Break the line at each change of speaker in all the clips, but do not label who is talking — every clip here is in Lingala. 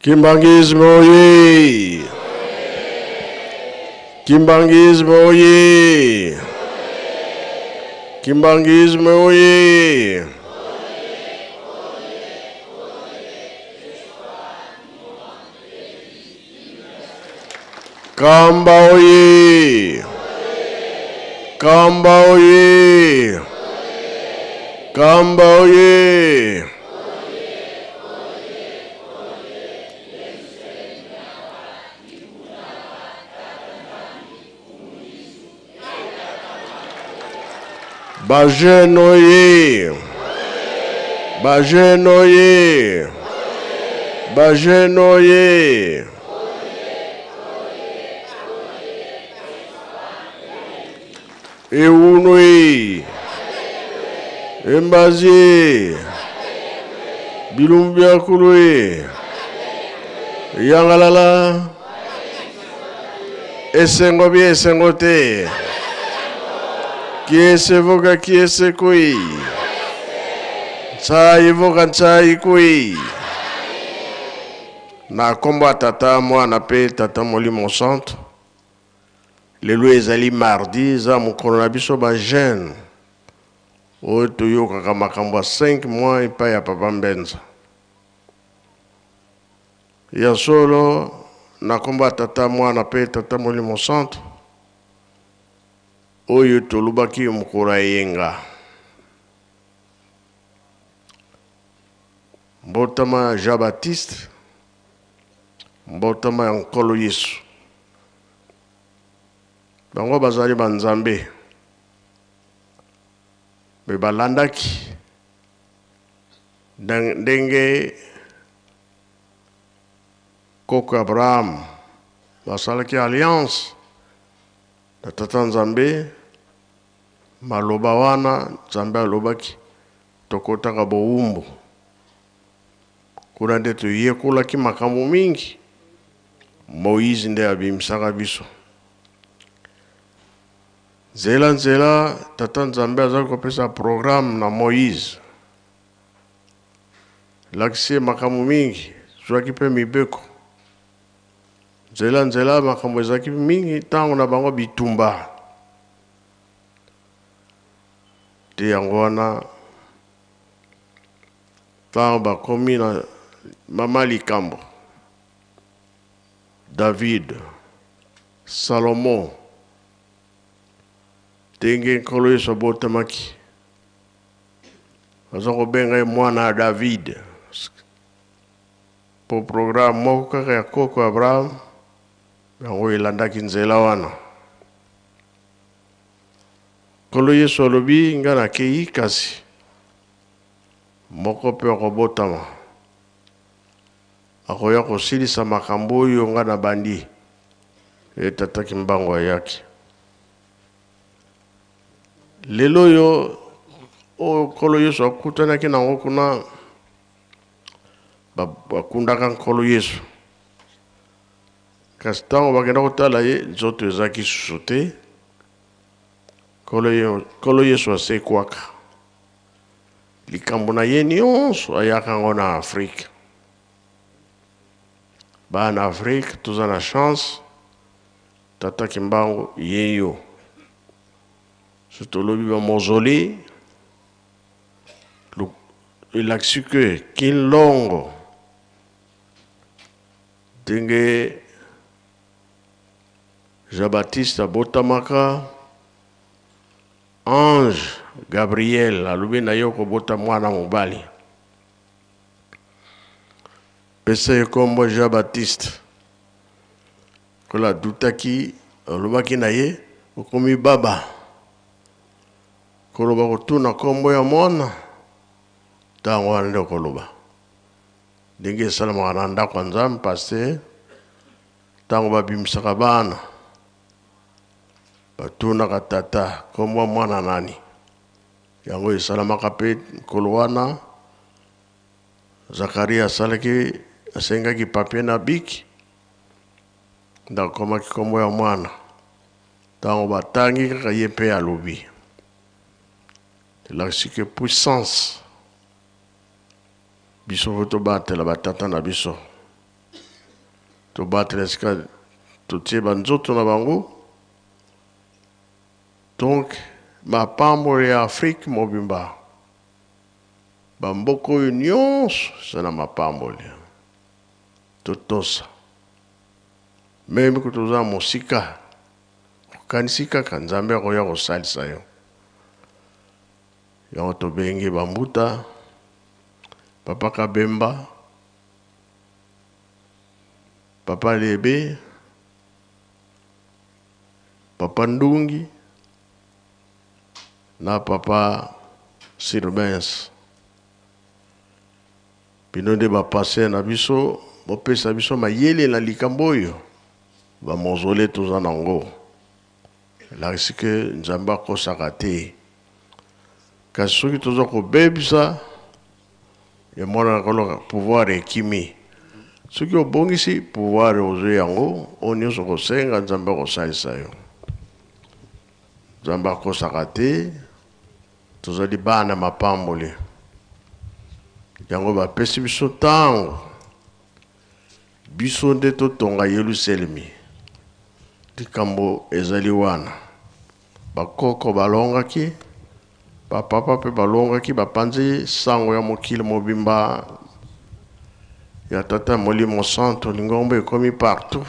Kimbangisme oye! Kimbangisme oye! Kimbangisme oye! Kamba oye! Kamba oye! Kamba oye! Bajen oye! Bajen oye! Bajen oye! Eunwe! Embazie! Bilumbia kulwe! Yangalala! Esengo bien, esengo te! Qui est voga, qui est ce kui? Tsai voga, tsai kui. Na komba tata mwana pe tata molimo centre. Lelo ezali mardi za mokolo na biso ba jeune. Oyo toyokaka makambo 5 mois epai ya papa Mbenza. Ya solo na komba tata mwana pe tata molimo centre. Oyo tolubaki mukura yenga. Mbotama Jean Baptiste. Mbotama Nkolo Yesu. Bango bazali banzambe. Bebalandaki. Ndenge Koko Abraham. Basalaki alliance. Na tata Nzambe maloba wana Nzambe alobaki tokotaka bowumbu kuna nde toyekolaki makambo mingi Moïse nde abimisaka biso nzela tata Nzambe azali kopesa programme na Moïse lakisi makambo mingi zwaki pe mibeko nzela makambo ezaki mingi tango na bango bitumba te yango wana tango bakomi na mama likambo David Salomon tenge Nkolo Yesu abotamaki aza kobenga mwana David po programme moko kaka ya Koko Abraham yango elandaki nzela wana Nkolo Yesu alobi nga nakei kasi moko pe akobotama akoya kosilisa makambo oyo nga na bandi etataki mbango ayaki lelo yo Nkolo Yesu akutanaki nango kuna bakundaka Nkolo Yesu kasi ntango bakenda kotala ye nzoto ezaki susu te Nkolo Yesu asekwaka likambo na ye nyonso ayaka ngo na Afrique bana Afrique toza na chance tataki mbango yeyo sotolobi ba mausolée elakisi ke Kinlongo ndenge Jean-Baptiste abotamaka Ange Gabriel alobi na yo kobota mwana mobali pesa ye kombo Jean-Baptiste kola dutaki alobaki na ye okomi baba koloba kotuna kombo ya mwana tango wana nde koloba ndenge esalamaka na ndako ya Nzambe paster tango babimisaka bana batunaka tata kombo mwana nani yango esalamaka pe nkolo wana Zakaria asalaki asengaki papier na biki ndakomaki kombo ya mwana tango batangi kaka ye pe alobi elakisi ke puissance biso foto batela batata na biso to battre esika to tie banzoto na bango. Donc mapamboli ya Afrique mobimba bamboko oyo nyonso eza na mapamboli totosa meme ko toza mosika okanisi kaka nzambe akoya kosalisa yo yango tobengi bambuta Papa Kabemba, Papa Lebe, Papa Ndungi, na Papa Sylvens. Bino de bapase na biso, bopesa biso mayele na likambo oyo, bamozole toza nango. Lakisi ke nzambe akosaka te. Kasi soki toza kobebisa, ya mwana koloka pouvoir ekimi. Soki obongisi pouvoir ozwe yango, onyoso kosenga nzambe kosalisa yo. Nzambe akosaka te, tozali bana mapamboli. Yango bapesi biso ntango. Biso nde totonga Yerusalemi. Likambo ezali wana. Bakoko balongaki, papa pe balongaki bapanzi sango ya mokili mobimba ya tata Molimo Santo lingombe ekomi partout.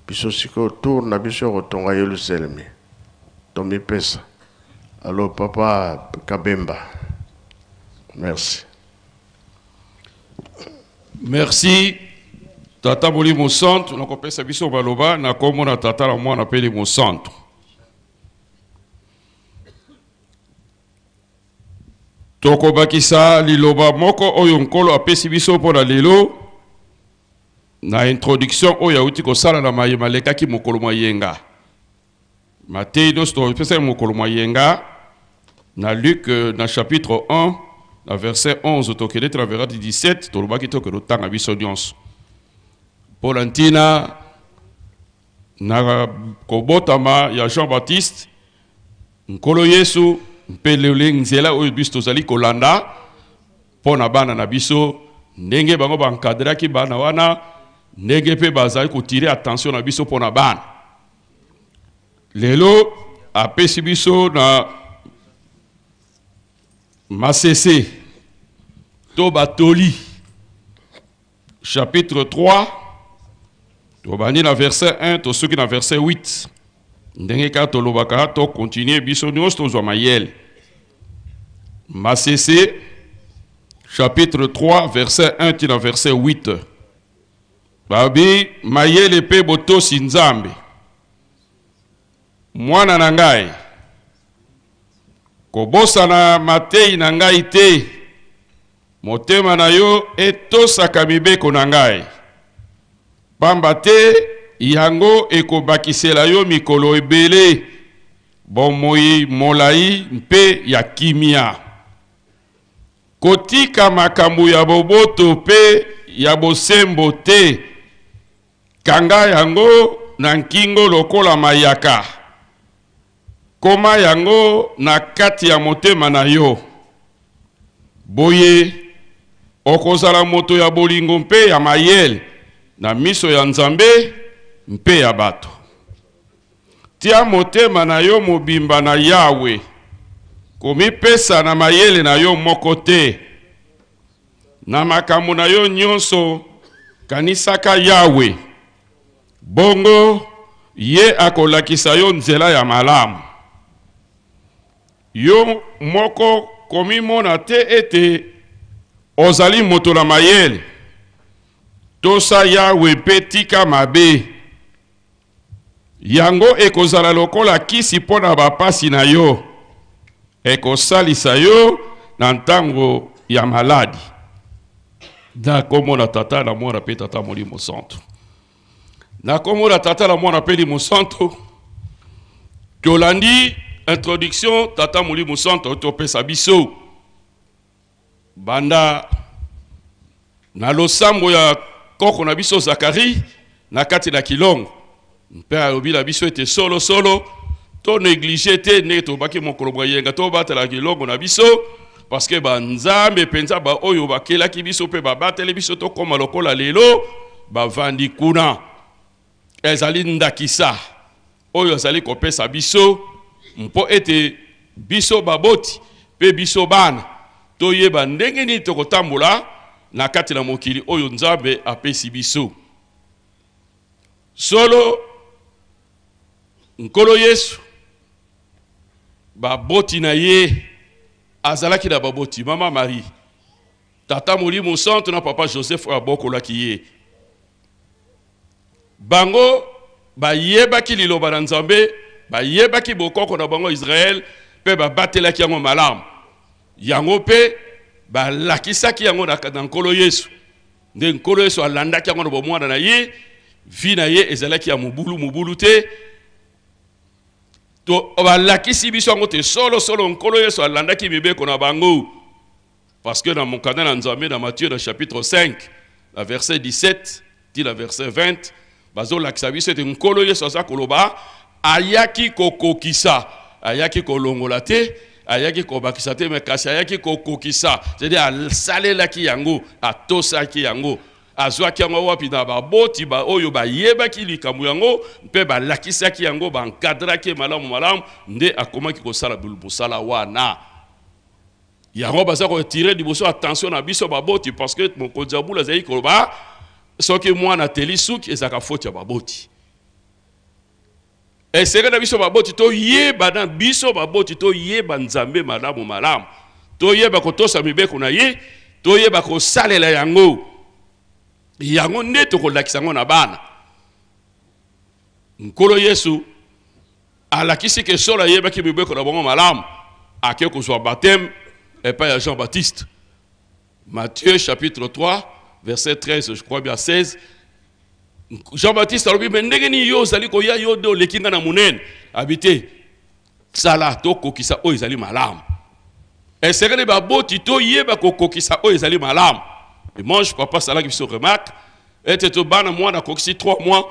Biso siko tour na biso kotonga Yerusalemi. Tomi pesa. Alors Papa Kabemba. Merci.
Merci. Tata Molimo Santo nakopesa biso baloba na kombo na tata la mwana pele mo Santo. Toko bakisa liloba moko oyo nkolo apesi biso pona lelo na introduction oyo yauti kosala na mayema lekaki mokolo mayenga. Matei dosto pesa mokolo mayenga na Luc na chapitre 1 na verset 11 tokele tra verset 17 tolobaki tokelo tanga biso nyonso. Polantina na kobotama ya Jean-Baptiste nkolo Yesu mpelele nzela oyo biso tozali kolanda pona bana na biso ndenge bango bankadraki bana wana ndenge pe bazali kotire attention na biso pona bana lelo apesi biso na masese to batoli chapitre 3 to bani na verset 1 to soki na verset 8 ndenge ka tolobaka to continuer biso nyonso tozwa mayele. Masese chapitre 3 verset 1 tina verset 8 babi mayele pe botosi nzambe mwana na ngai kobosana matei na ngai te motema na yo etosaka mibeko na ngai pamba te yango ekobakisela yo mikolo ebele bomoi molai mpe ya kimia kotika makambo ya boboto pe ya bosembo te kanga yango na nkingo lokola mayaka koma yango na kati ya motema na yo boye okozala moto ya bolingo mpe ya mayele na miso ya nzambe mpe ya bato tia motema na yo mobimba na Yawe komipesa na mayele na yo moko te na makambo na yo nyonso kanisaka Yawe bongo ye akolakisa yo nzela ya malamu yo moko komimona te ete ozali moto na mayele tosa Yawe pe tika mabe yango ekozala lokola kisi pona bapasi na yo ekosalisa yo na ntango ya maladi na kombo na tata na mwana pe tata Molimo Santo na kombo na tata na mwana pe Molimo Santo tolandi introduction tata Molimo Santo topesa biso banda na losambo ya koko na biso Zakari na kati na kilongo mpe alobi na biso ete solo to négligé te ne to baki mokolo moyenga to batela kilongo na biso parce que banzambe penza ba oyo bakelaki biso pe babatele biso to koma lokola lelo bavandi kuna ezali ndakisa oyo ezali kopesa biso mpo ete biso baboti pe biso bana toyeba ndenge nini tokotambola na kati na mokili oyo Nzambe apesi biso. Solo nkolo Yesu baboti na ye azalaki na baboti mama Marie, tata Molimo Santo na papa Joseph abokolaki ye. Bango bayebaki liloba na Nzambe, bayebaki bokoko na bango Israël, pe babatelaki yango malamu. Yango pe balakisaki yango na nkolo Yesu. Nde nkolo Yesu alandaki yango na bomwana na ye, vi na ye ezalaki ya mubulu te. To balakisi biso yango te solo nkolo Yesu alandaki mibeko na bango. Parce que dans mon canal en Nzambe, dans Matthieu, dans chapitre 5, la verset 17, dit la verset 20, bazo laksabiso te nkolo Yesu aza koloba, ayaki kokokisa, ayaki kolongola te, ayaki kobakisa te, mais kasi ayaki kokokisa, c'est-à-dire asalelaki yango, atosaki yango, azwaki yango wapi na baboti ba oyo bayebaki likambo yango, mpe balakisaki yango, bankadraki malamu, nde akomaki kosala mosala wana. Yango baza ko tirer liboso attention na biso baboti parce que mon konzabu la zai koloba soki mwana teli suki ezaka faute ya baboti. Et c'est na biso baboti to yeba na biso baboti to yeba Nzambe malamu. To yeba ko tosa mibeko na ye, to yeba ko salela yango. Yango nde to ko lakisa ngo na bana. Nkolo Yesu alakisi ke sola yeba ki mibeko na bongo malamu. Ake ko so baptême et pas Jean-Baptiste. Matthieu chapitre 3, verset 13, je crois bien 16. Jean-Baptiste a dit, mais ndegeni yo zali ko ya yo do lekinga na munen habité sala to kokisa o ezali malam. Et c'est que baboti to yeba ko kokisa o ezali malam. Et moi je papa sala qui se remarque était to bana moi na kokisi 3 mois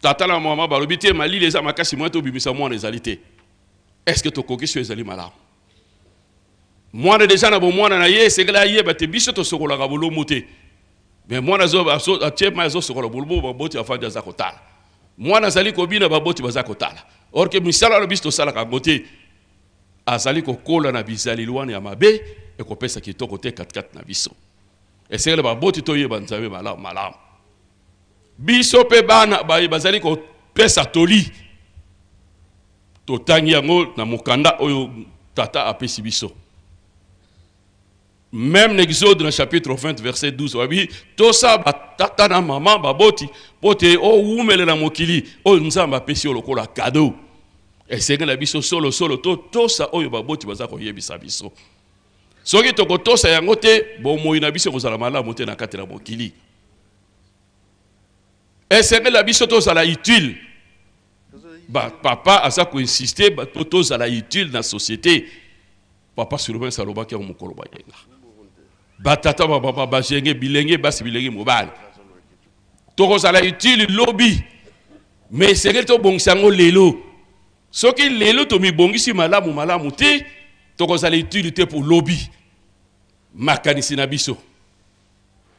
tata la maman balobité mali les amakasi moi to bimisa moi ezalité. Est-ce que to kokisi ezali malam? Mwana déjà na bo mwana na ye sekela ye bate biso to sokola ka bolomo te. Mais mwana zo atie ma zo sokola bolomo baboti afanja za kotala. Mwana zali ko bina baboti baza kotala. Or que misala lo biso sala ka ngote azali ko kola na bizali lwana ya mabe e ko pesa kitoko te 4 na biso. Et sekela baboti to ye banzabe malamu. Biso pe bana bazali ko pesa toli. To tangi yango na mukanda oyo tata apesi biso. Même l'Exode dans le chapitre 20, verset 12, tout ça, tata na maman, baboti, pote, oh, oumele na mokili, oh, nzamba pesi o lokola cadeau. Et c'est que la biso solo, tout ça, oh, baboti, bazako yebisa biso. Soki toko tosa yangote, bon, moi, na biso kozala mala mote na kate na mokili. Et c'est que la biso tosa la utile. Papa a ça insister, tosa la utile dans la société. Papa sur le saloba qui a mon koloba yenga. Batata baba bajenge bilenge basi bilenge mobile. Toko sala utile lobby. Mais c'est que to bongsango lelo. Soki lelo to mi bongisi malamu te, toko sala utilité pour lobby. Makanisi na biso.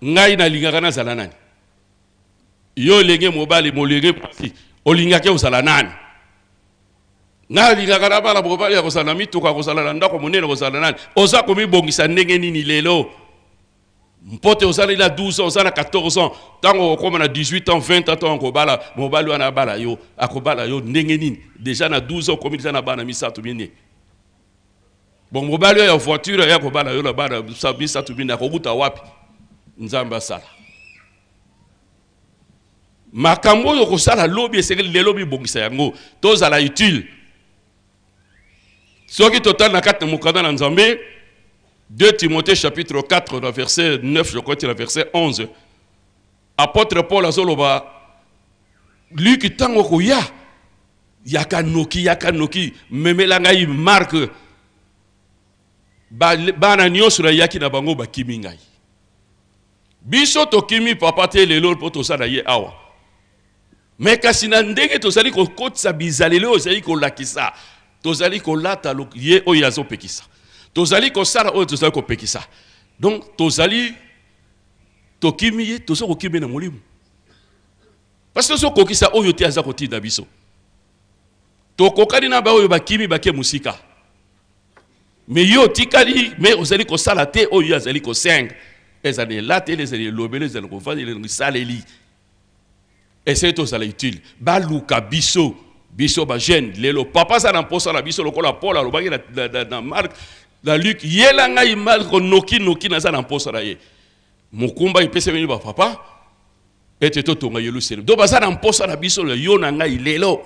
Ngai na lingaka na zala nani. Yo lenge mobile molenge pasi. Olingaka osala nani. Na lingaka na bala mobile ya kosala mituka kosala na ndako monene kosala nani. Oza komi bongisa ndenge nini lelo. Mpote osala ila 12 ans, osala 14 ans, tango okoma na 18 ans, 20 ans, tango bala, mobali wana bala yo, akobala yo ndenge nini. Déjà na 12 ans komi déjà na bana misatu bine. Bon mobali ya voiture ya kobala yo la bana misatu bine akobuta wapi. Nzamba sala. Makambo yo kosala lobi eseke le lobi bongisa yango, tozala utile. Soki total na 4 mukada na Nzambe 2 Timothée chapitre 4, verset 9, je crois que c'est le verset 11. Apôtre Paul azoloba, lui qui tango koya, yakanoki, memelangai marque, bana nyonso na yaki na bango bakimi ngai. Biso tokimi papa te lelo po tosala ye awa. Mais kasi na ndenge tozali ko kotsa bizalele ozali ko lakisa, tozali ko lata ye oyazo pekisa. Tozali ko sala o tozali ko pekisa. Donc tozali tokimi ye tozo ko kimi na molimo. parce que so kokisa oyo te aza kotinda biso to kokani na ba oyo bakimi bake musika mais yo tikali mais ozali ko sala te oyo azali ko seng ezali la te les ali lobele ezali ko fandi les saleli essaye to sala utile ba luka biso ba jeune lelo papa ça na posa la biso lokola Paul lo baki na Marc la Luc yela ngai mal ko noki na za na posa la ye mukumba ipese beni ba papa ete to tonga Yerusalem do baza na posa na biso yo na ngai lelo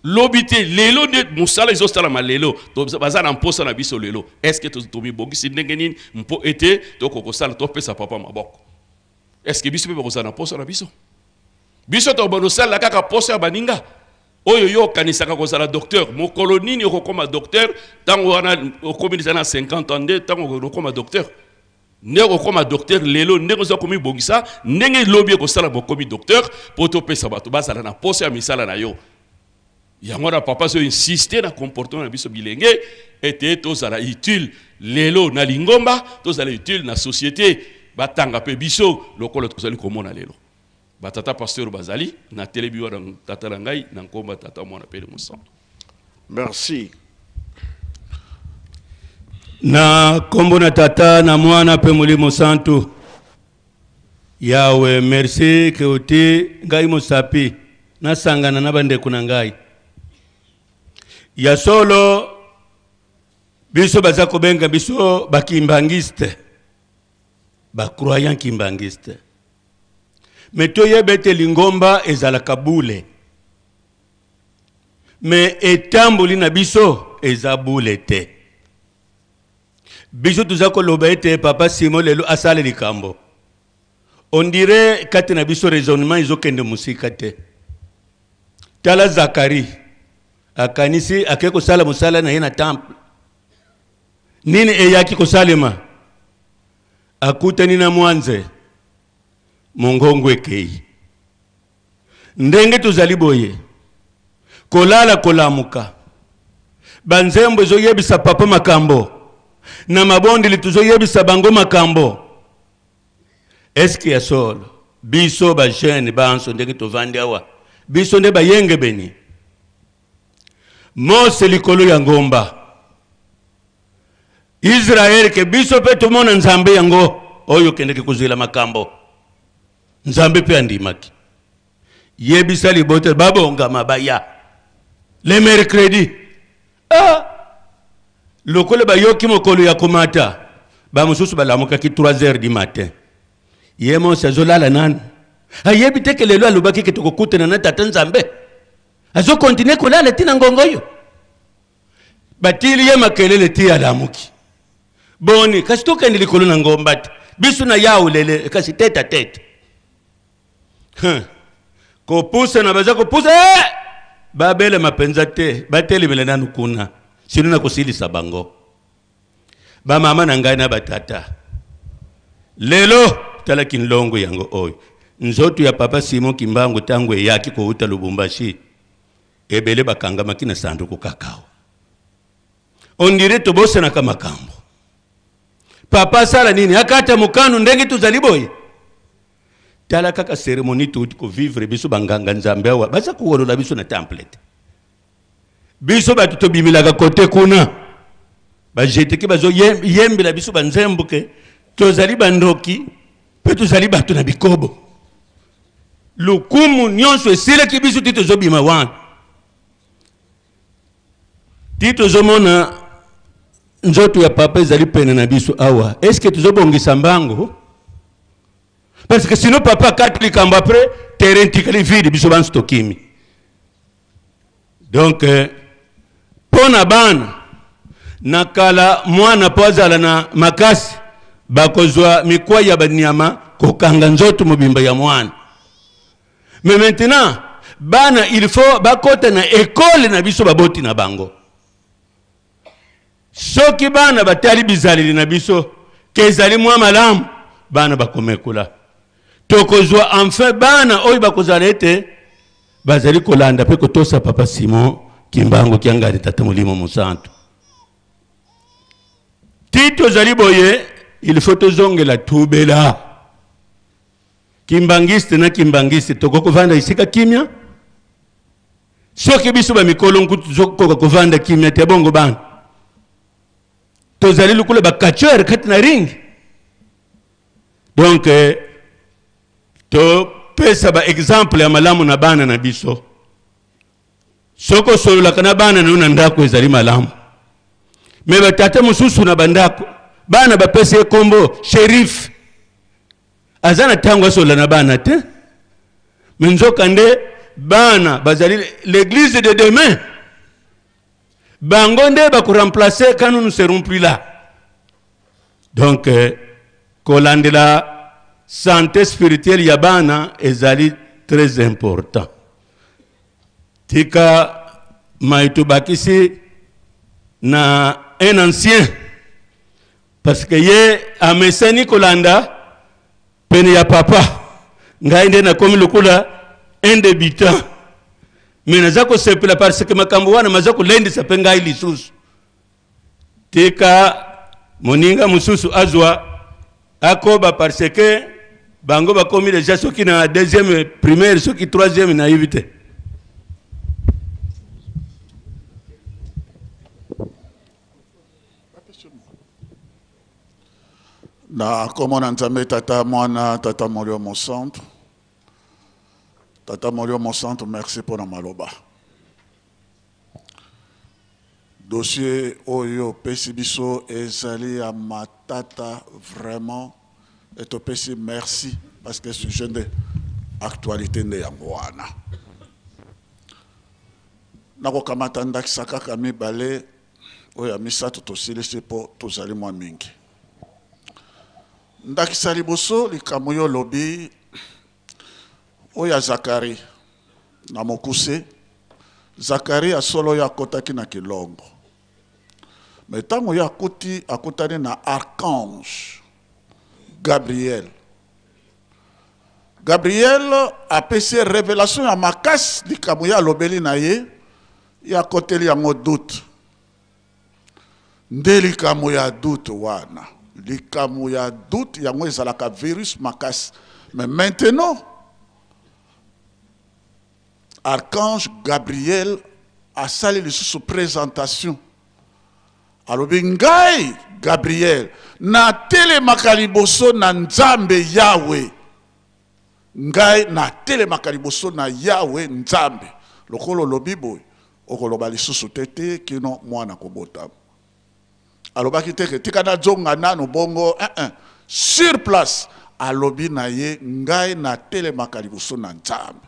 lobité lelo de musala izo sala malelo to baza na posa na biso lelo est-ce que to mi bongisi ndenge nini mpo ete to koko sala to pesa papa maboko est-ce que biso pe baza na posa na biso to bono sala kaka posa baninga oyo yo kanisaka ko sala docteur mo kolonini ko koma docteur tango wana okomisa na 50 ans de tango ko koma docteur ndeko koma docteur lelo ndeko zo komi bongisa ndenge lobi ko sala bokomi docteur poto pesa bato basala na posa ya misala na yo yango na papa so insister na comportement na biso bilenge ete to sala utile lelo na lingomba to sala utile na société batanga pe biso lokolo tozali komona lelo batata pasteur bazali na telebi wa tata langai na nkomba tata mwana pele musanto.
Merci.
Na kombo na tata na mwana pe mulimo santo yawe merci ke oti ngai mosapi na sangana na bande kuna ngai ya solo biso bazako benga biso bakimbangiste ba croyant kimbangiste meto yebete lingomba ezala kabule me etambuli na biso ezabule te biso tuzako lobete papa Simon lelo asale likambo on dirait kati na biso raisonnement izokende musika te tala Zakari akanisi akeko sala musala na yena temple nini eyaki ko salema akutani na mwanze mongongwe kei ndenge tuzali boye kolala kolamuka banzembo zo yebisa papa makambo na mabondeli tuzo yebisa bango makambo eski ya solo biso ba jeune banso ndenge tovandi awa biso nde bayenge beni Mose likolo ya ngomba Israel ke biso pe tumona nzambe yango oyo kendeke kuzila makambo nzambe pe andimaki yebisa libote babonga mabaya le mercredi lokole bayoki mokolo ya komata ba mususu balamuka ki 3h du matin yemo sezolala nan ayebi teke lelo alobaki ke tokokutana na tata nzambe azo continue kolala tina ngongoyo batili ye makelele ti alamuki boni kasi tokende likolo na ngomba biso na yawo lele kasi teta ko pusa na baza ko pusa babele mapenza te bateli belena nukuna sino na kusilisa bango ba mama na ngai na batata lelo tala kinlongo yango oyo nzoto ya papa Simon Kimbangu tangu yaki ko uta Lubumbashi ebele bakanga makina sanduku kakao on dirait to bosse na kama kambo papa sala nini akata mukanu ndenge tuzaliboye tala kaka ceremony tuti ko vivre biso banganga nzambe wa baza kuwolola biso na template biso batu to bimilaka kote kuna bajete ki bazo yembela biso banzembuke tozali bandoki pe tozali batu na bikobo lukumu nyonso esile ki biso tito zo bima wan tito zo mona nzoto ya papa ezali pene na biso awa est-ce que tuzo bongisa mbango parce que sinon papa catholique en après terrain tikali vide biso ban stokimi donc pona bana nakala mwana pozala na makasi bakozwa mikwa ya banyama kokanga nzoto mobimba ya mwana mais maintenant bana il faut bakota na école na biso baboti na bango soki bana batali bizalili na biso kezali mwa malamu bana bakomekula tokozwa enfin bana oyo bakozala ete bazali kolanda pe kotosa papa Simon Kimbangu kiangari tata mulimo musantu tito zali boye il faut tozongela tubela kimbangiste na kimbangiste toko kovanda isika kimia soki biso ba mikolo nkutu kovanda kimia te bongo bana tozali lukule ba catcheur kati na ring donc to pesa ba exemple ya malamu na bana na biso soko solola kana bana na ndako ezali malamu me batata mususu na bandako bana ba pesa kombo sheriff azana tango solola na bana te menzoka nde bana bazali l'église de demain bango nde ba ko remplacer quand nous ne serons plus là donc kolandela santé spirituelle ya bana ezali très important tika maitu bakisi na un ancien parce que ye ameseni kolanda pene ya papa ngai nde na komi lokula un débutant mais naza ko sepela parce que makambo wana maza ko lendisa pe ngai lisusu tika moninga mususu azwa akoba parce que bango bakomi déjà soki na deuxième primaire soki troisième na yibite
na komona nzambe tata mwana tata molio mon centre tata molio mon centre merci pour la maloba dossier oyo pesi biso ezali ya matata vraiment et to pesi merci parce que c'est jeune de actualité nde yango wana nako kamata ndakisa kaka mibale oyo misato tosilisi po tozali mwa mingi ndakisa liboso likambo yo lobi oya Zakari na mokuse Zakari asolo ya kotaki na kilongo mais tango ya koti akotani na archange Gabriel a pesi révélation ya makasi likambo ya lobeli na ye ya koteli yango doute nde likambo ya doute wana likambo ya doute yango ezalaka virus makasi mais maintenant archange Gabriel a sali lisusu présentation alobi ngai Gabriel na telemaka liboso na Nzambe Yahweh ngai na telemaka liboso na Yahweh Nzambe lokolo lobi boy okoloba lisusu tete kino mwana kobota alobaki teke tika na zonga nano bongo sur place alobi na ye ngai na telemaka liboso na Nzambe.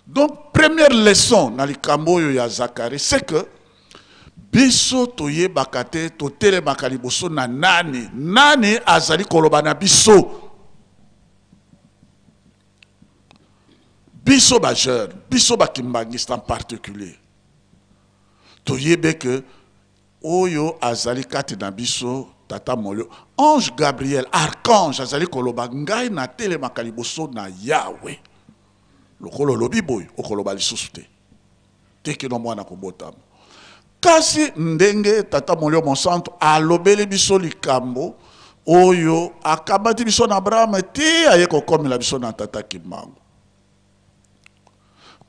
Donc première leçon na likambo yo ya Zakari c'est que biso toye bakate to telemaka liboso na nani azali koloba na biso ba jeune biso ba kimbangista en particulier toye be que oyo azali kati na biso tata molio ange Gabriel archange azali koloba ngai na telemaka liboso na Yahweh lokolo lobi boy okoloba lisusu te teke no mwana kobotama kasi ndenge tata molio mon centre alobeli biso likambo oyo akabati biso na Abraham te aye kokomela biso na tata Kimbangu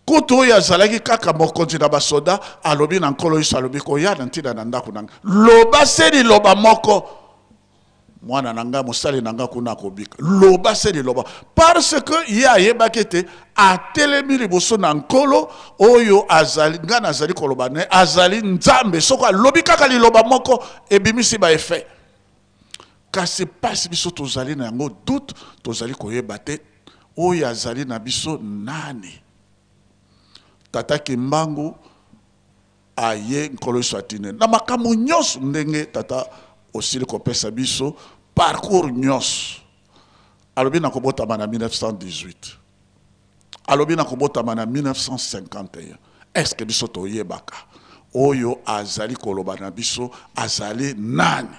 koto oyo azalaki kaka mokonzi na basoda alobi na nkolo Yesu alobi koya na ntina na ndako nanga loba seli loba moko mwana nanga mosali nanga kuna kobika loba seli loba parce que ye ayebaki te atelemi liboso na nkolo oyo azali nga nazali koloba ne azali Nzambe soko alobi kaka liloba moko ebimisi ba effet kasi pasi biso tozali na yango doute tozali koyeba te oyo azali na biso nani tata Kimbangu aye nkolo Yesu atine na makambo nyonso ndenge tata osili kopesa biso parcours nyonso alobi na kobotama na 1918 alobi na kobotama na 1951 est-ce que biso toyebaka oyo azali koloba na biso azali nani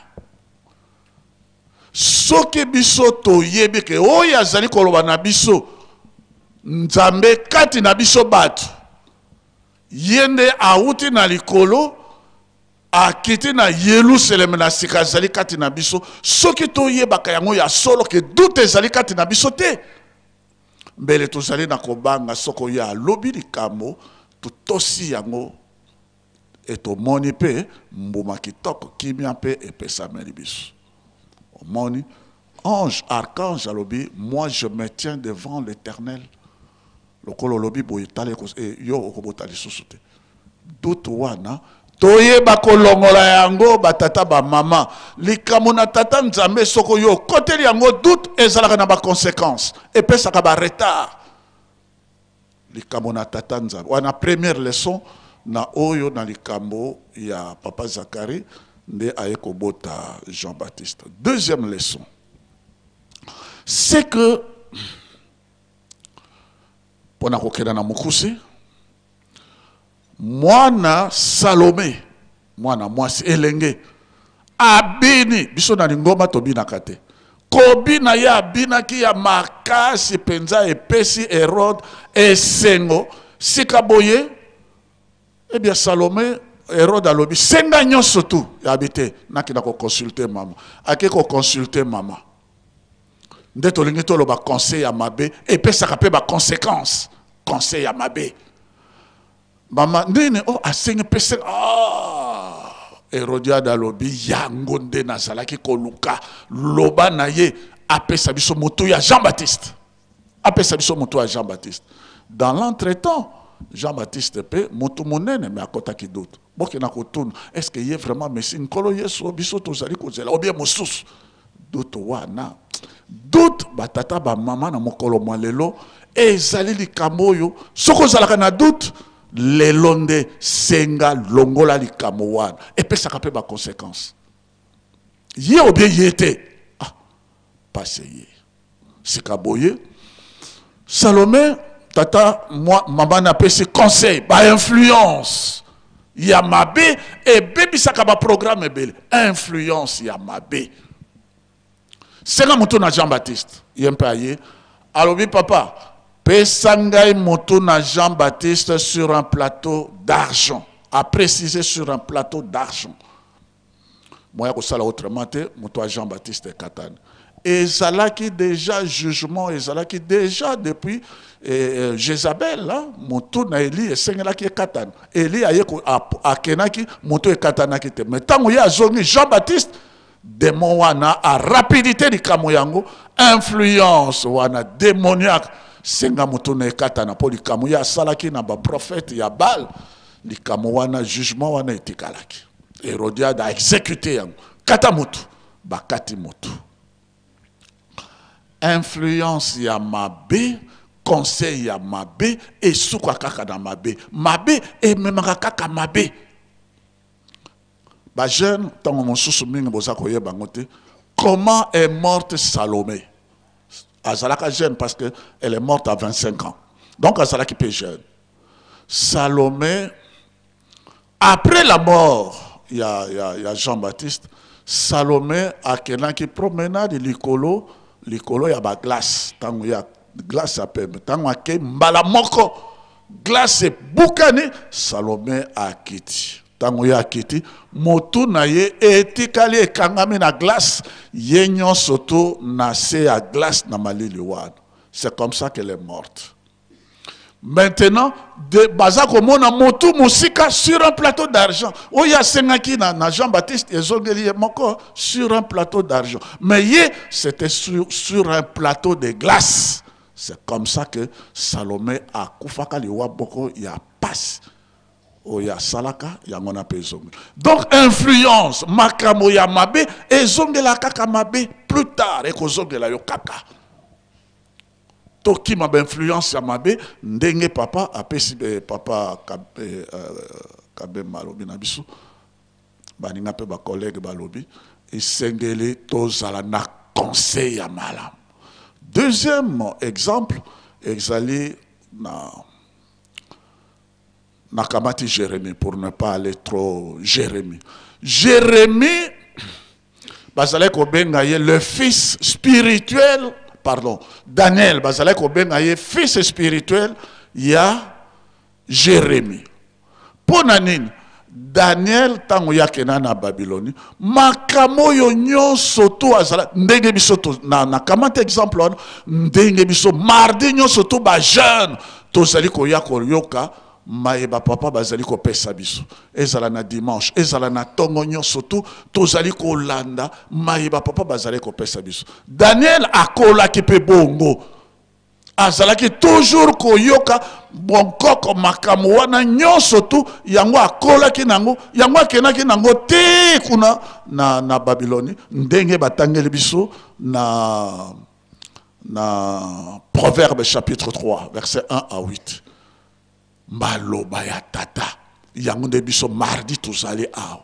soki biso toyebi ke oyo azali koloba na biso Nzambe kati na biso bato yende auti na likolo akiti na Yerusalem na sika zali kati na biso soki toyebaka yango ya solo ke doute ezali kati na biso te mbele tozali na kobanga soko ya lobi likambo tutosi yango etomoni pe mbuma kitoko kimia pe epesameli biso omoni ange archange alobi moi je me tiens devant l'Éternel lokolo lobi boyitale yo okobota lisusu te doute wana toyeba kolongola yango batata ba mama likambo na tata nzambe soko yo koteli yango doute ezalaka na ba conséquences epesaka ba retard likambo na tata nzambe wana première leçon na oyo na likambo ya papa Zakari nde aye kobota Jean-Baptiste. Deuxième leçon, c'est que pona kokena na mukuse mwana Salomé mwana mwasi elenge abini biso na ngoma tobinaka te kobina ya abinaki ya makasi penza epesi Hérode esengo sika boye eh bien Salomé Hérode alobi senga nyonso tu yabite nakina ko consulter mama ake ko consulter mama nde tolingi toloba conseil ya mabe epesaka pe ba conséquences conseil ya mabe mama ndene oh asenga pese Hérodiade alobi yango nde nazalaki koluka loba na ye apesa biso moto ya Jean-Baptiste apesa biso moto ya Jean-Baptiste. Dans l'entretemps Jean-Baptiste pe moto monene mais akotaki doute boki na kotuna est-ce que yé vraiment messi nkolo yesu biso tozali kozela ou bien mosusu doute wana doute batata ba mama na mokolo mwalelo ezali likambo oyo soko zalaka na doute lelo nde senga longola likambo wana epesaka pe ba conséquences ye ou bien yete ah passe ye sikaboye Salomé tata moi maman n'a pas ses conseils ba influence ya mabe et baby sakaba programme belle influence ya mabe c'est là moto na Jean-Baptiste yempaye alobi papa pesangai moto na Jean-Baptiste sur un plateau d'argent a précisé sur un plateau d'argent moi ko sala autrement te moto à Jean-Baptiste katane et zalaki déjà jugement et zalaki déjà depuis Jézabel là moto na Eli et sengelaki katana Eli ayeko akenaki moto e katanaki te mais tango ya zongi Jean-Baptiste démon wana a rapidité likambo yango influence wana démoniaque senga moto na katana po likambo ya salaki na ba prophète ya Baal likambo wana jugement wana etikalaki Hérodiade a exécuté yango kata moto bakati moto influence ya mabe conseil ya mabe et souka kaka na mabe mabe et même kaka mabe ba jeune tango mosusu mingi boza koyeba ngote comment est morte Salomé azalaka jeune parce que elle est morte à 25 ans donc azalaki pe jeune Salomé après la mort il y a Jean-Baptiste Salomé a kenaki promenade likolo ya ba glace tango ya glace a pembe tango ake mbala moko glace bukani Salomé a kiti tango ya kiti motu na ye etikali ekangami na glace ye nyonso to na se ya glace na malili wana c'est comme ça qu'elle est morte. Maintenant, de Bazako mona motu musika sur un plateau d'argent. Oya sengaki na Jean-Baptiste et Zongeli moko sur un plateau d'argent. Mais ye c'était sur un plateau de glace. C'est comme ça que Salomé a kufaka liwa boko ya passe. Oya salaka ya ngona pe Zongeli. Donc influence makamo ya mabe et Zongela kaka mabe plus tard et ko Zongela yo kaka. Toki ma influence ya mabe ndenge papa apesi papa kabe malobi na biso baninga pe ba collègue balobi esengeli tozala na conseil ya malam. Deuxième exemple exali na kamati Jérémie pour ne pas aller trop Jérémie bazalaki kobenga ye le fils spirituel. Pardon, Daniel, bazalek obengaye fils spirituel, il y a Jérémie. Pour Nanine, Daniel tango yakena na Babylonie makamo yo nyonso to azala ndenge biso to na kamata exemple wana ndenge biso mardi nyonso to ba jeune tozali koya koyoka mayeba papa bazali kopesa biso ezala na dimanche ezala na tongo nyonso to tozali kolanda mayeba papa bazali kopesa biso. Daniel akolaki pe bongo azalaki toujours koyoka bonkoko makambo wana nyonso tu yango akolaki nango yango akenaki nango te kuna na Babylonie ndenge batangeli biso na Proverbe chapitre 3 verset 1 à 8 maloba ya tata yango nde biso mardi tozali awa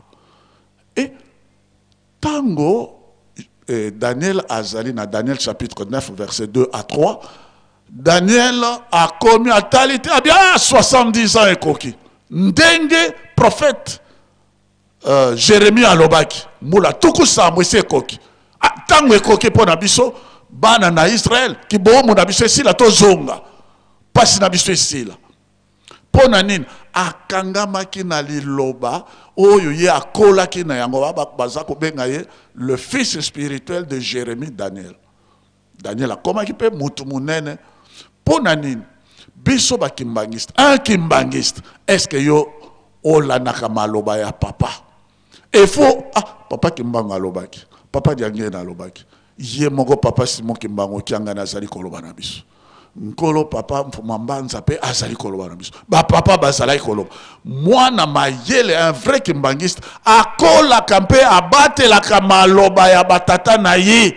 et tango Daniel azali na Daniel chapitre 9 verset 2 à 3 Daniel a commis à talité à bien 70 ans et koki. Ndenge prophète Jérémie alobaki mula tuku sa mwese koki. Tango koki po na biso bana na Israël ki bo mo na biso sila to zonga. Pasi na biso sila. Po na nini akangamaki na liloba oyo ye akolaki na yango bazako benga ye le fils spirituel de Jérémie Daniel. Daniel a komaki pe mutu munene. Ponanine, biso ba kimbangiste, un kimbangiste, est-ce que yo olanaka maloba ya papa? Il faut, papa kimbanga lobaki, papa diangé na lobaki, ye moko papa Simon kimbango kianga na zali koloba na biso. Nkolo papa mfumambanza pe azali koloba na biso. Ba papa bazali koloba. Mwana mayele, un vrai kimbangiste, akola kampe abate la kamaloba ya batata na ye.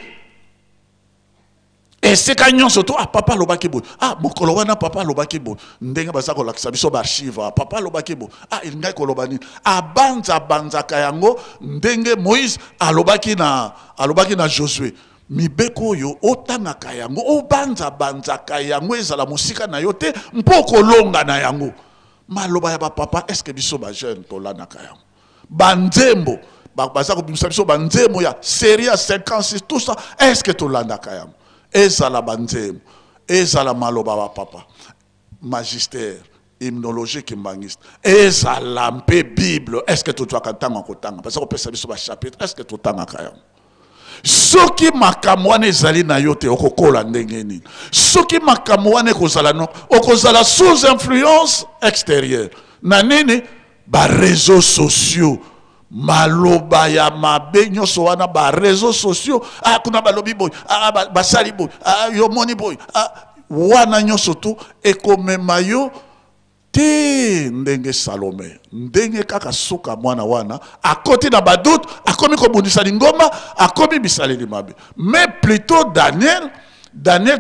Et c'est quand on surtout papa lobakibo mokolo wana papa lobakibo ndenga bazako lakisa biso ba archive papa lobakibo il ngai kolobani banza kayango ndenge Moïse alobaki na Josué mibeko yo otanga kayango banza kayango ezala musika na yote mpoko longa na yango maloba ya ba papa est-ce que biso ba jeune tolana kayango banzembo bazako biso banzembo ya série 56 tout ça est-ce que tolanda kayango ezala banzemo ezala maloba ba papa magistère hymnologie kimbangiste ezala mpe bible est-ce que tu dois kantanga kotanga parce que pesa biso ba chapitre est-ce que tu tanga kayam soki makambo wana ezali na yo te okokola ndenge nini soki makambo wana ekozala no okozala sous influence extérieure na nini ba réseaux sociaux maloba ya mabe nyonso wana ba réseaux sociaux kuna balobi boy basali boy yo moni boy wana nyonso tu ekomema yo te ndenge Salomé ndenge kaka suka mwana wana akoti na badoute akomi kobundisa lingomba akomi bisaleli mabe mais plutôt Daniel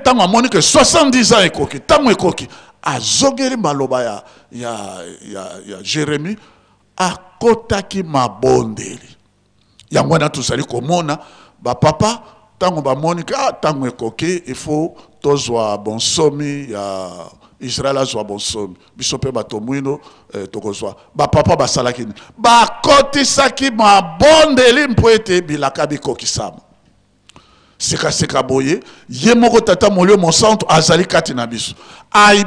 tango amoni que 70 ans ekoki tango ekoki azongeli maloba ya Jérémie akotaki mabondeli yango na tozali komona ba papa tango ba monika tango ekoki il faut tozwa bonsomi ya Israël azwa bonsomi biso pe bato mwino tokozwa ba papa basalaki bakotisaki mabondeli mpo ete bilaka bikokisama seka boye ye moko tata molio mon centre azali kati na biso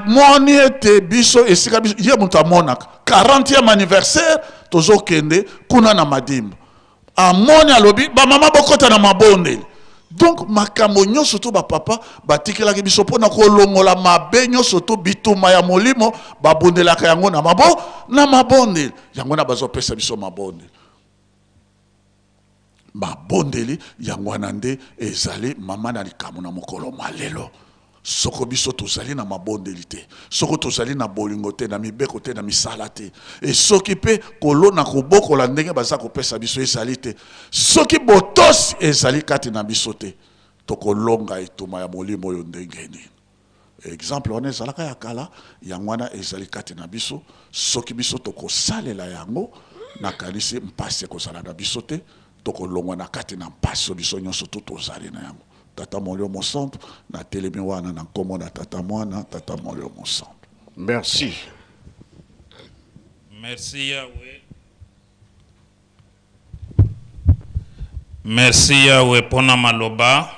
moni ete biso esika biso ye mutu amonaka 40e anniversaire tozokende kuna na madimba amoni alobi bamama bokota na mabondeli donc makambo nyonso to bapapa batikelaki biso mpona kolongola mabe nyonso to bituma ya molimo babondelaka yango na mabondeli yango na bazopesa biso mabondeli mabondeli yango wana nde ezali mama na likambo na mokolo malelo soko biso tozali na mabondeli te soko tozali na bolingo te na mibeko te na misala te e soki pe kolona kobokola ndenge baza kopesa biso ezali te soki botosi ezali kati na biso te tokolonga etuma ya molimo oyo ndenge nini exemple wana ezalaka ya kala yango wana ezali kati na biso soki biso tokosalela yango nakanisi mpasi ekozala na biso te tokolongwa na kati na mpasi biso nyonso tozali na yango tata molio mon centre na telemi wana na nkombo na tata mwana tata molio mon centre.
Merci.
Merci Yahweh. Merci Yahweh pona maloba.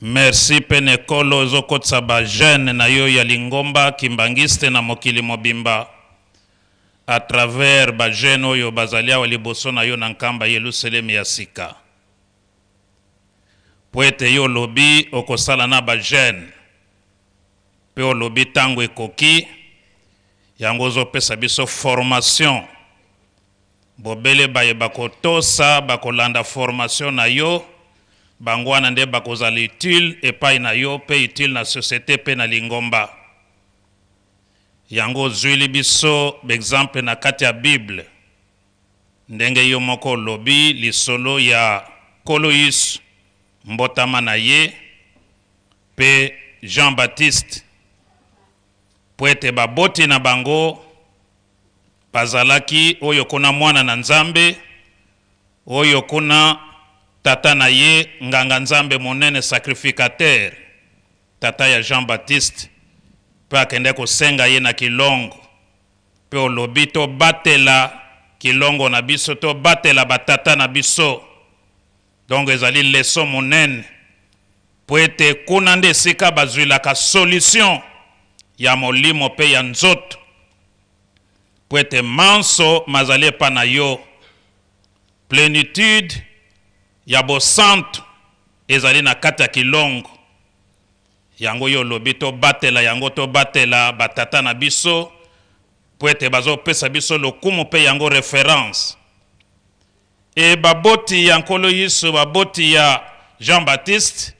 Merci penekolo zokotsa ba jeune na yo ya lingomba kimbangiste na mokili mobimba. à travers bajene oyo bazali awa liboso na yo na nkamba Yerusalemu ya sika. Po ete yo lobi okosala na bajene pe olobi tango ekoki yango ozopesa biso formation bobele baye bakotosa bakolanda formation na yo bango wana nde bakozala utile epai na yo pe utile na société pe na lingomba. Yango ozwili biso exemple na kati ya Bible ndenge yo moko lobi lisolo ya Kolois mbotama na ye pe Jean-Baptiste po ete baboti na bango bazalaki oyo kuna mwana na Nzambe oyo kuna tata na ye nganga Nzambe monene sacrificateur tata ya Jean-Baptiste pe akende kosenga ye na kilongo pe olobi to batela kilongo na biso to batela batata na biso. Donc ezali leçon monene po ete kuna nde sika bazwilaka solution ya molimo pe ya nzoto po ete manso mazali epa na yo plénitude ya bosantu ezali na kati ya kilongo yango yo lobi to batela yango to batela batata na biso po ete bazopesa biso lokumu pe yango référence. E baboti ya nkolo Yesu baboti ya Jean-Baptiste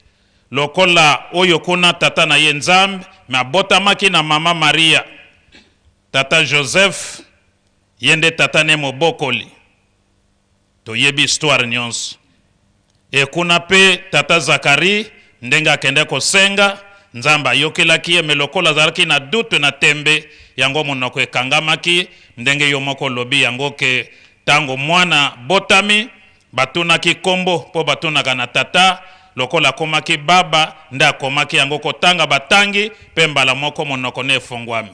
lokola oyo kuna tata na ye Nzambe me botamaki na mama Maria tata Joseph yende tata ne mobokoli toyebi histoire nyonso. E kuna pe tata Zakari ndenga akende kosenga Nzambe ayokelaki ye me lokola azalaki na doute na tembe yango monoko ekangamaki ndenge yo moko lobi yango ke tango mwana botami batunaki kombo po batunaka na tata lokola komaki baba nda akomaki yango kotanga batangi pe mbala moko monoko ne efongwami.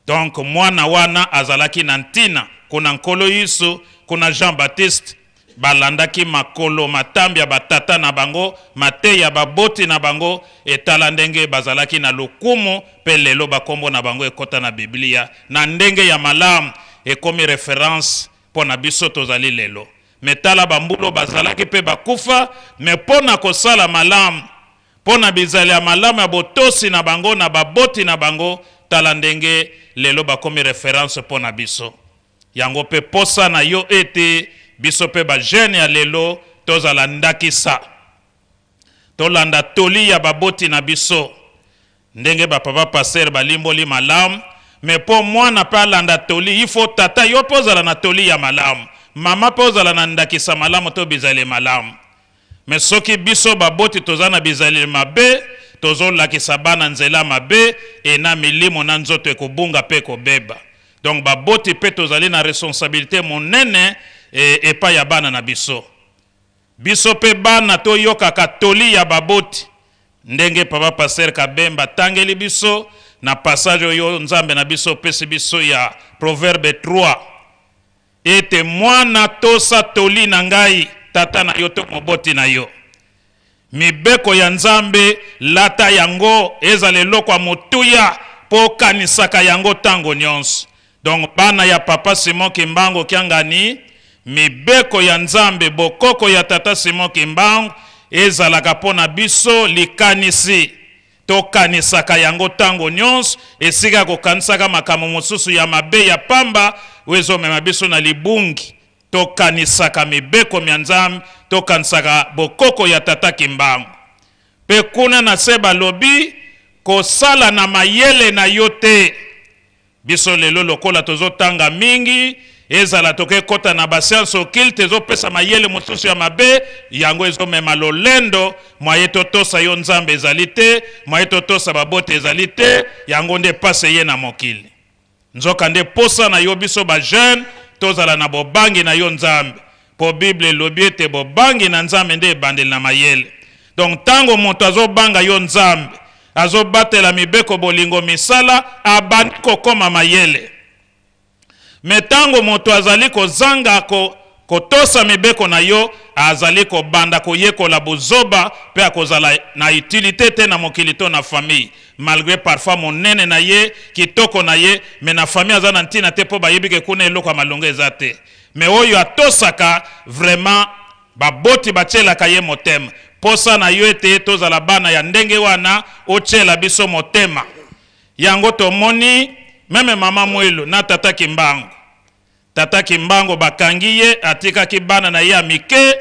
Donc mwana wana azalaki na ntina kuna nkolo Yesu kuna Jean-Baptiste balandaki makolo matambi ya batata na bango mate ya baboti na bango etala ndenge bazalaki na lokumu pe lelo bakombo na bango ekota na Biblia na ndenge ya malamu ekomi référence po na biso tozali lelo. Metala bambulo bazalaki pe bakufa me pona kosala malamu pona bizali ya malamu ya botosi na bango na baboti na bango tala ndenge lelo bakomi référence po na biso. Yango pe posa na yo ete biso pe ba jeune ya lelo tozala ndakisa tolanda toli ya baboti na biso ndenge bapapa passer balimboli malamu me po mwana pa landa toli ifo tata yo pozala na toli ya malamu mama pozala na ndakisa malamu to bizali malamu. Me soki biso baboti tozana bizali mabe tozolakisa bana nzela mabe ena milimo na nzoto ekobunga pe kobeba. Donc baboti pe tozali na responsabilité monene epa ya bana na biso. Biso pe bana to yoka katoli ya baboti ndenge papa passer Kabemba tangeli biso na passage oyo Nzambe na biso pesi biso ya Proverbe 3 ete mwana tosa toli na ngai tata na yo to moboti na yo mibeko ya Nzambe lata yango ezale lokwa motuya po kanisaka yango tango nyonso. Donc bana ya papa Simon Kimbango kiangani mibeko ya Nzambe bokoko ya tata Simon Kimbango ezalaka pona biso likanisi to kanisaka yango tango nyonso esika kokanisaka makambo mosusu ya mabe ya pamba wezo mema biso na libungi to kanisaka mibeko ya Nzambe to kanisaka bokoko ya tata Kimbango pe kuna na seba lobi kosala na mayele na yote biso lelo lokola tozotanga mingi ezala toke kota na basianse occulte ezopesa mayele mosusu ya mabe yango ezomema lolendo mwaye totosa yo Nzambe ezali te mwaye totosa babote ezali te yango nde pase ye na mokili nzoka nde posa na yo biso ba jeune tozala na bobangi na yo Nzambe po Bible elobi ete bobangi na Nzambe nde ebandeli na mayele. Donc tango moto azobanga yo Nzambe azobatela mibeko bolingo misala abandi kokoma mayele. Metango moto azali kozanga kotosa mibeko na yo azali kobanda koyekola bozoba pe akozala na utilité te na mokili to na famille malgré parfois monene na ye kitoko na ye mais na famille aza na ntina te po bayebi ke kuna eloko ya malongo eza te mais oyo atosaka vraiment baboti batielaka ye motema posa na yo ete tozala bana ya ndenge wana otiela biso motema yango tomoni meme mama Mwelu na tata Kimbangu. Tata Kimbangu bakangi ye atikaki bana na ye mike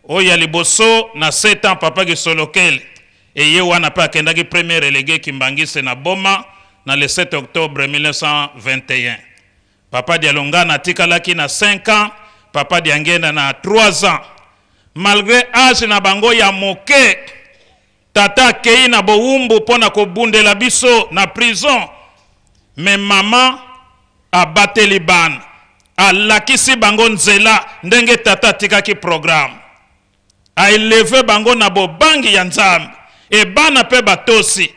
oyo ya liboso na 7 ans papa Gisolokele eye wana pa akendaki premier relégué Kimbangise na boma na le 7 octobre 1921. Papa Dialongana atikalaki na 5 ans, papa Diangenda na 3 ans. Malgré âge na bango ya moke, tata kei na bowumbu pona kobundela biso na prison. Mais mama abateli bana. Alakisi bango nzela ndenge tata tikaki programme. A élevé bango na bobangi ya Nzambe. E bana pe batosi.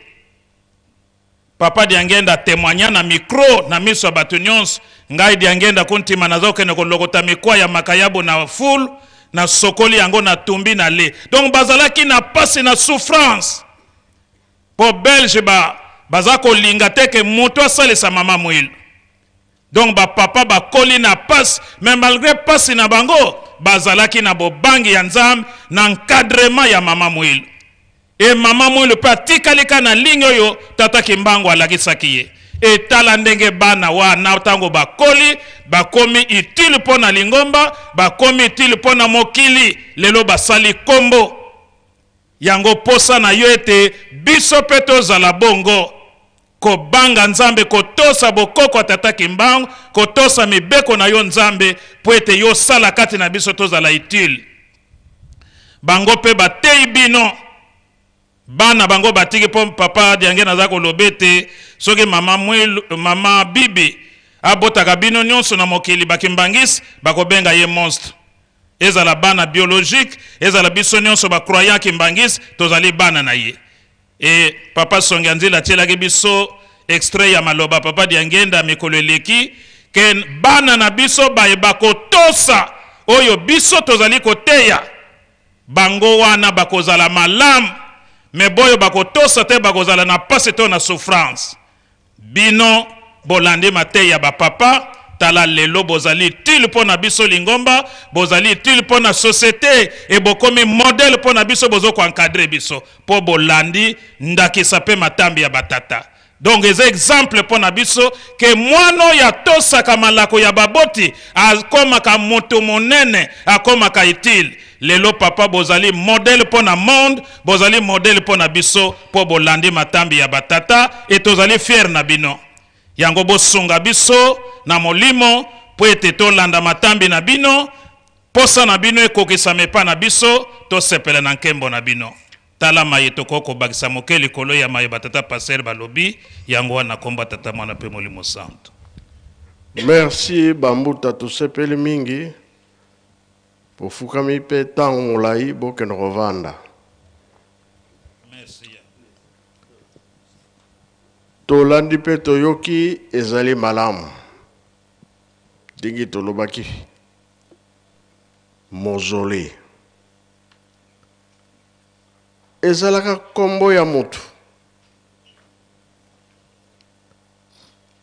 Papa Diangenda témoigna na micro na miso bato nyonso. Ngai Diangenda kontima nazoke ne kolokota mikwa ya makayabo na full na sokoli yango na tumbi na le. Donc bazalaki na pasi na souffrance. Po Belge bazako linga teke moto asalisa mama Mwelu. Donc papa bakoli na passe mais malgré passe na bango bazalaki na bobangi ya Nzambe na encadrement ya mama Mwelu. Et mama Mwelu pa tikalika na ligne oyo tata Kimbangu alakisaki ye. Et tala ndenge bana wana tango bakoli bakomi utile pona lingomba bakomi utile pona mokili lelo basali kombo yango posa na yo ete biso peto zala bongo kobanga Nzambe kotosa bokoko tata Kimbangu kotosa mibeko na yo Nzambe po ete yo sala kati na biso tozala utile bango pe batei bino bana bango batiki po papa Diangenda za kolobete soki mama Bibi abotaka bino nyonso na mokili bakimbangisi bakobenga ye monstre ezala bana biologique ezala biso nyonso ba croyant kimbangisi tozali bana na ye. Et papa Songanzila tielaki biso extrait ya maloba papa Diangenda mikolo eleki ken bana na biso bayeba kotosa oyo biso tozali koteya bango wana bakozala malamu me boyo bakotosa te bakozala na pasi to na souffrance bino bolandi mateya ba papa tala lelo bozali til pona biso lingomba bozali til pona société e bokomi modèle pona biso bozo ko encadrer biso po bolandi ndakisa pe matambi ya batata. Donc les exemples pona biso ke mwano ya tosaka malako ya baboti akoma ka moto monene akoma ka utile lelo papa bozali modèle pona monde bozali modèle pona biso po bolandi matambi ya batata et tozali fier na bino yango bosunga biso na molimo po ete tolanda matambi na bino posa na bino ekokisame pa na biso tosepela na nkembo na bino tala maye tokoko bakisa moke likolo ya maye batata passer balobi yango wana komba tata mwana pe molimo santo.
Merci bambuta tosepeli mingi pofukami pe tango molai bokende kovanda.
Merci.
Tolandi pe toyoki ezali malamu dingi tolobaki mausolée ezalaka kombo ya motu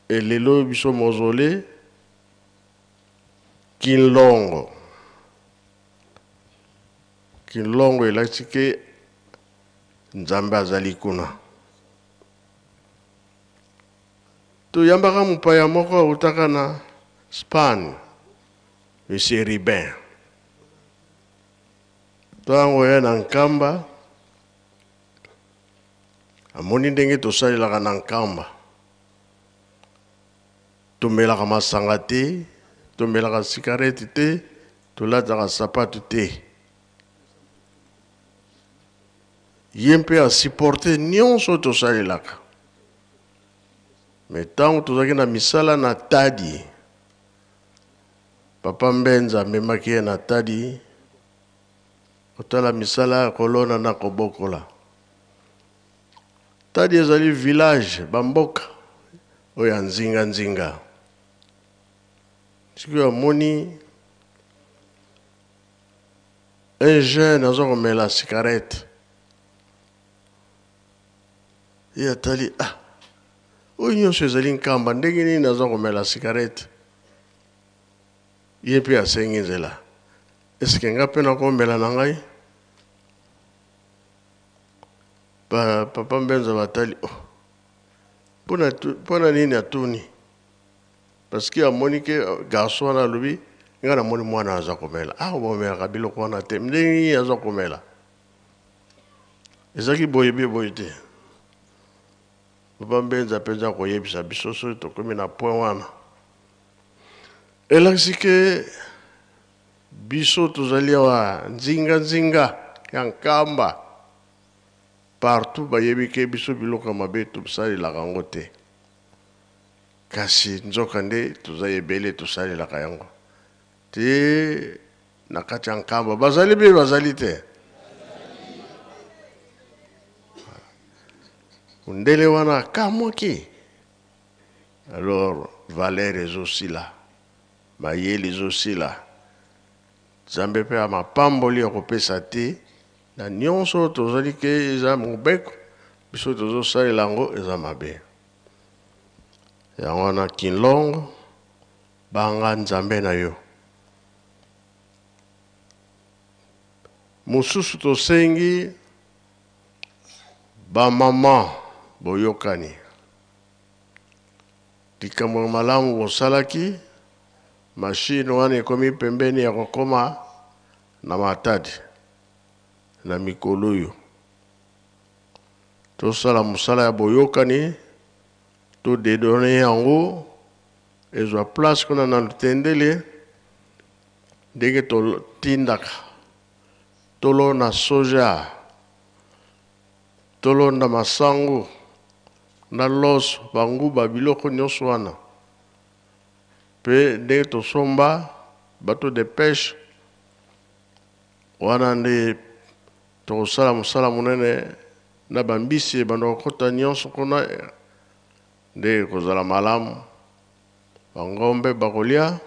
elelo biso mausolée Kinlongo elakisi ke Nzambe azali kuna toyambaka mopaya moko autaka na Spagne Monsieur Ribin tango ya na nkamba amoni ndenge tosalelaka na nkamba tomelaka masanga te tomelaka sigarete te tolataka sapatu te ye mpe asupporte nyonso tosalelaka me ntango tozalaki na misala na Tadi papa Mbenza amemaki ye na Tadi kotala misala ya kolona na kobokola. Tadi ezali village bamboka oyo nzinga sikoyo amoni un jeune aza komela cigarette ye atali oyo nyonso ezali nkamba ndenge nini aza komela cigarette ye mpe asengi nzela eske nga mpe nakomela na ngai papa Mbenza batali mpona nini atuni parce que amoni ke garçon wana alobi nga namoni mwana aza komela bomelaka biloko wana te ndenge nini aza komela ezalaki boye te papa Mbenza mpenza koyebisa biso soki tokomi na point wana elakisi ke biso tozali awa nzinga ya nkamba partout bayebi ke biso biloko mabe tosalelaka yango te kasi nzoka nde toza ebele tosalelaka yango te na kati ya nkamba bazali be bazali te ndele wana kamoki alors valeur ezosila mayele ezosila nzambe mpe ya mapamboli ya kopesa te na nyonso tozali ke eza mobeko biso tozosalela yango eza mabe yango wana kinlongo banga nzambe na yo mosusu tosengi bamama boyokani likambo malamu bosalaki mashine wana ekomi pembeni ya kokoma na matadi na mikolo oyo tosala mosala ya boyokani todedone yango ezwa place kuna na lutendele ndenge totindaka tolonda soja tolonda masango na loso banguba biloko nyonso wana mpe ndenge tosomba bato de pêche wana nde tokosala mosala monene na bambisi ebanda kokota nyonso kuna nde kozala malamu bangombe bakolia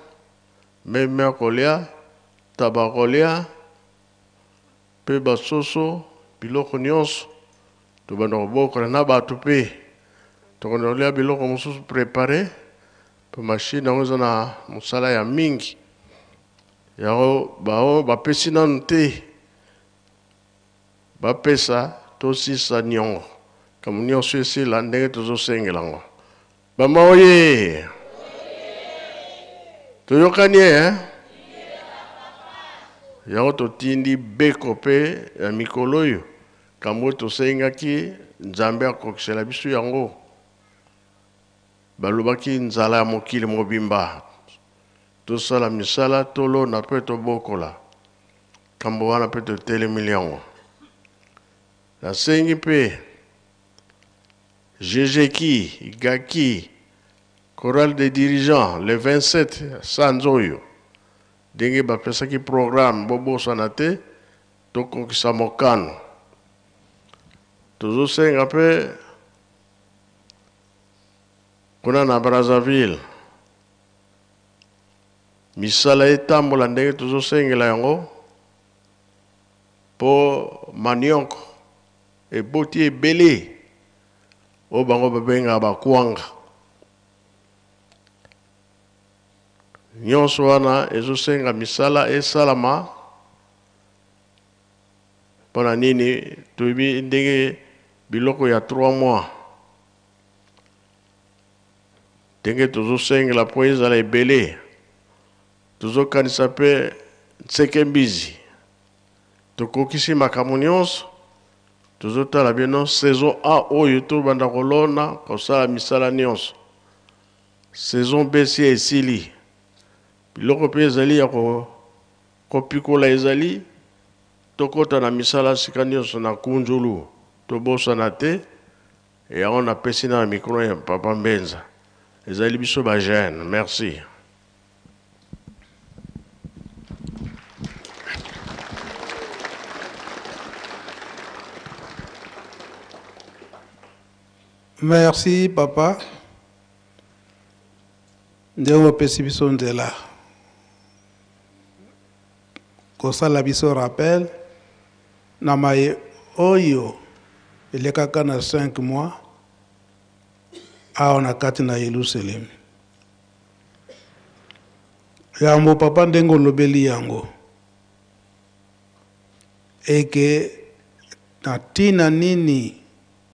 meme akolia taba kolia mpe basoso biloko nyonso tobanda kobokola na bato mpe tokanda kolia biloko mosusu prepare mpe mashine yango eza na mosala ya mingi yango bao bapesi nanu te bapesa tosisa niongo kamo nyonso esila ndenge tozosengela ngo bama oye toyokani yango totindi beko mpe ya mikolo oyo kambo tosengaki nzambe akokisela biso yango balobaki nzala ya mokili mobimba tosala misala tolona mpe tobokola kambo wana mpe totelemeli yango nasengi mpe Jejeki, Gaki, chorale des dirigeants, le 27 sanzoyo ndenge bapesaki programme bobosana te tokokisa mokano tozosenga mpe kuna na Brazzaville misala etambola ndenge tozosengela yango po manioko eboti ebele o bango babenga bakwanga nyonso wana ezosenga misala esalama mpona nini toyebi ndenge biloko ya 3 mois ndenge tozosengela mpo ezala ebele tozokanisa mpe nseke mbizi tokokisi makambo nyonso tozotala bino saison A oyo tobanda kolona kosala misala nyonso saison B si esili biloko mpe ezali ya kopikola ezali tokota na misala sika nyonso na kunjulu tobosana te yango napesi na mikro ya papa Mbenza ezali biso bagene merci.
Merci, papa. Ndenge opesi biso nzela. kosala biso rappel na mai oyo elekaka na 5 mois awa na kati na Yerusalem. Yambo papa ndenge olobeli yango eke na tina nini